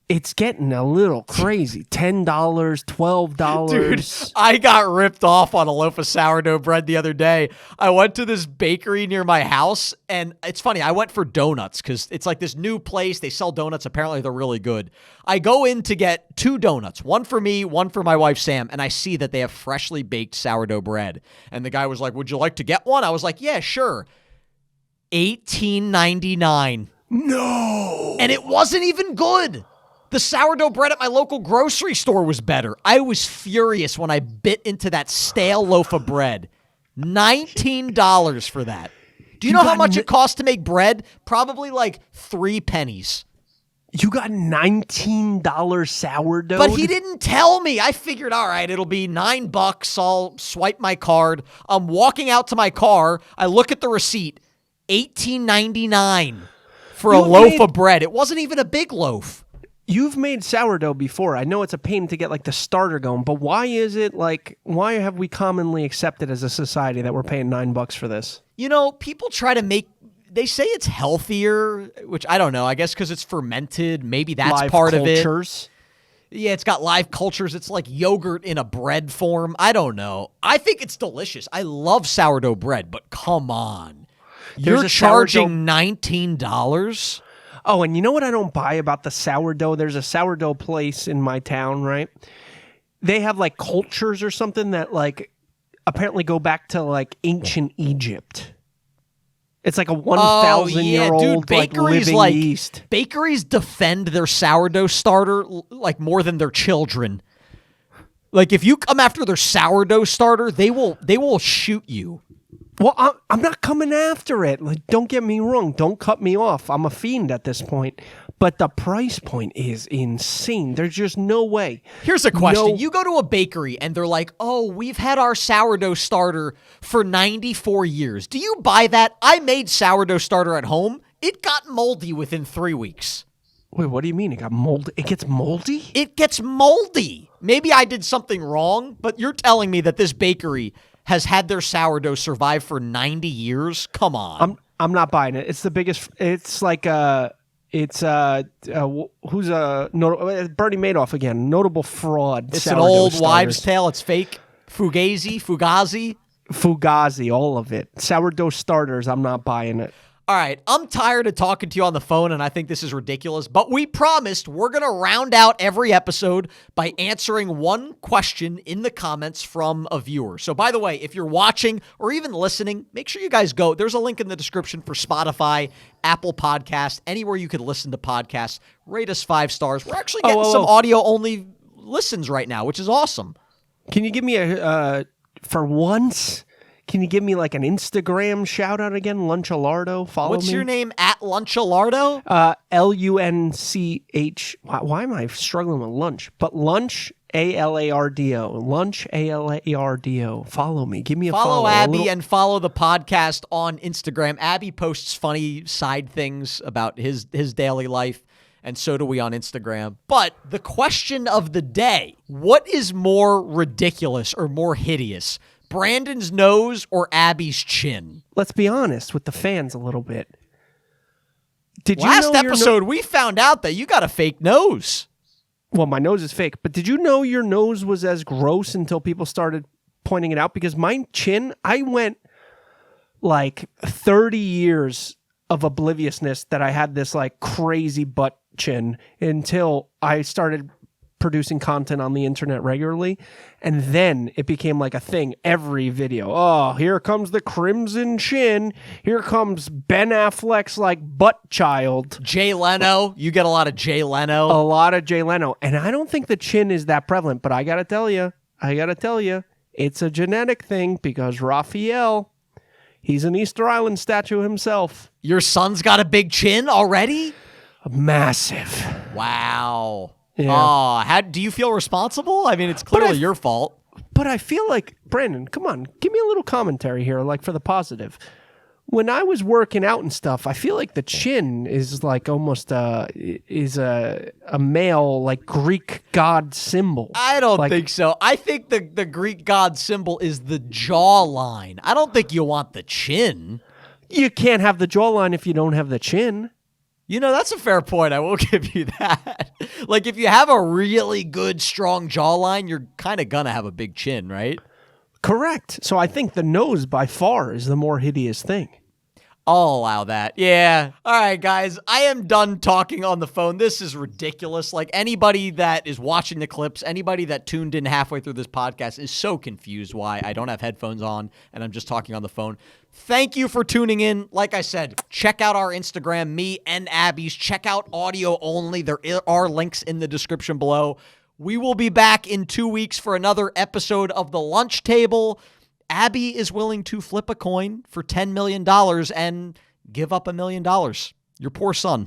it's getting a little crazy. $10, $12. Dude, I got ripped off on a loaf of sourdough bread the other day. I went to this bakery near my house, and it's funny. I went for donuts because it's this new place. They sell donuts. Apparently, they're really good. I go in to get 2 donuts, one for me, one for my wife, Sam, and I see that they have freshly baked sourdough bread. And the guy was like, would you like to get one? I was like, yeah, sure. $18.99. No. And it wasn't even good. The sourdough bread at my local grocery store was better. I was furious when I bit into that stale loaf of bread. $19 for that. Do you know how much it costs to make bread? Probably 3 pennies. You got $19 sourdough? But he didn't tell me. I figured, all right, it'll be $9. I'll swipe my card. I'm walking out to my car. I look at the receipt. $18.99 for a loaf of bread. It wasn't even a big loaf. You've made sourdough before. I know it's a pain to get the starter going, but why is it why have we commonly accepted as a society that we're paying $9 for this? People try to they say it's healthier, which I don't know. I guess because it's fermented. Maybe that's Live part cultures. of Yeah, it's got live cultures. It's like yogurt in a bread form. I don't know. I think it's delicious. I love sourdough bread, but come on. You're charging $19? Oh, and you know what I don't buy about the sourdough? There's a sourdough place in my town, right? They have like cultures or something that like apparently go back to like ancient Egypt. It's like a 1,000-year-old like living yeast. Bakeries defend their sourdough starter like more than their children. Like if you come after their sourdough starter, they will shoot you. Well, I'm not coming after it. Like, don't get me wrong. Don't cut me off. I'm a fiend at this point. But the price point is insane. There's just no way. Here's a question. You go to a bakery and they're like, oh, we've had our sourdough starter for 94 years. Do you buy that? I made sourdough starter at home. It got moldy within 3 weeks. Wait, what do you mean? It got moldy? It gets moldy? It gets moldy. Maybe I did something wrong, but you're telling me that this bakery has had their sourdough survive for 90 years? Come on. I'm not buying it. It's the biggest. It's like who's Bernie Madoff again? Notable fraud. It's an old wives' tale. It's fake. Fugazi. All of it. Sourdough starters. I'm not buying it. All right, I'm tired of talking to you on the phone, and I think this is ridiculous, but we promised we're going to round out every episode by answering one question in the comments from a viewer. So, by the way, if you're watching or even listening, make sure you guys go. There's a link in the description for Spotify, Apple Podcasts, anywhere you could listen to podcasts. Rate us 5 stars. We're actually getting some audio-only listens right now, which is awesome. Can you give me for once... Can you give me like an Instagram shout out again? Lunchalardo. Follow me. What's your name at Lunchalardo? LUNCH. Why am I struggling with lunch? But lunch, ALARDO. Lunch, ALARDO. Follow me. Give me a follow. Follow Abby and follow the podcast on Instagram. Abby posts funny side things about his daily life, and so do we on Instagram. But the question of the day, what is more ridiculous or more hideous? Brandon's nose or Abby's chin? Let's be honest with the fans a little bit. Last episode, we found out that you got a fake nose. Well, my nose is fake, but did you know your nose was as gross until people started pointing it out? Because my chin, I went like 30 years of obliviousness that I had this like crazy butt chin until I started producing content on the internet regularly, and then it became like a thing. Every video, oh, here comes the crimson chin, here comes Ben Affleck's like butt child. Jay Leno, you get a lot of Jay Leno. And I don't think the chin is that prevalent, but I gotta tell you, it's a genetic thing because Raphael, he's an Easter Island statue himself. Your son's got a big chin already? Massive. Wow. Yeah. Oh, do you feel responsible? I mean, it's clearly your fault. But I feel like, Brandon, come on, give me a little commentary here, like for the positive. When I was working out and stuff, I feel like the chin is like almost a male, like Greek god symbol. I don't think so. I think the Greek god symbol is the jawline. I don't think you want the chin. You can't have the jawline if you don't have the chin. You know, that's a fair point. I will give you that. Like, if you have a really good, strong jawline, you're kind of going to have a big chin, right? Correct. So I think the nose, by far, is the more hideous thing. I'll allow that. Yeah. All right, guys. I am done talking on the phone. This is ridiculous. Like, anybody that is watching the clips, anybody that tuned in halfway through this podcast is so confused why I don't have headphones on and I'm just talking on the phone. Thank you for tuning in. Like I said, check out our Instagram, me and Abby's. Check out audio only. There are links in the description below. We will be back in 2 weeks for another episode of The Lunch Table. Abby is willing to flip a coin for $10 million and give up $1 million. Your poor son.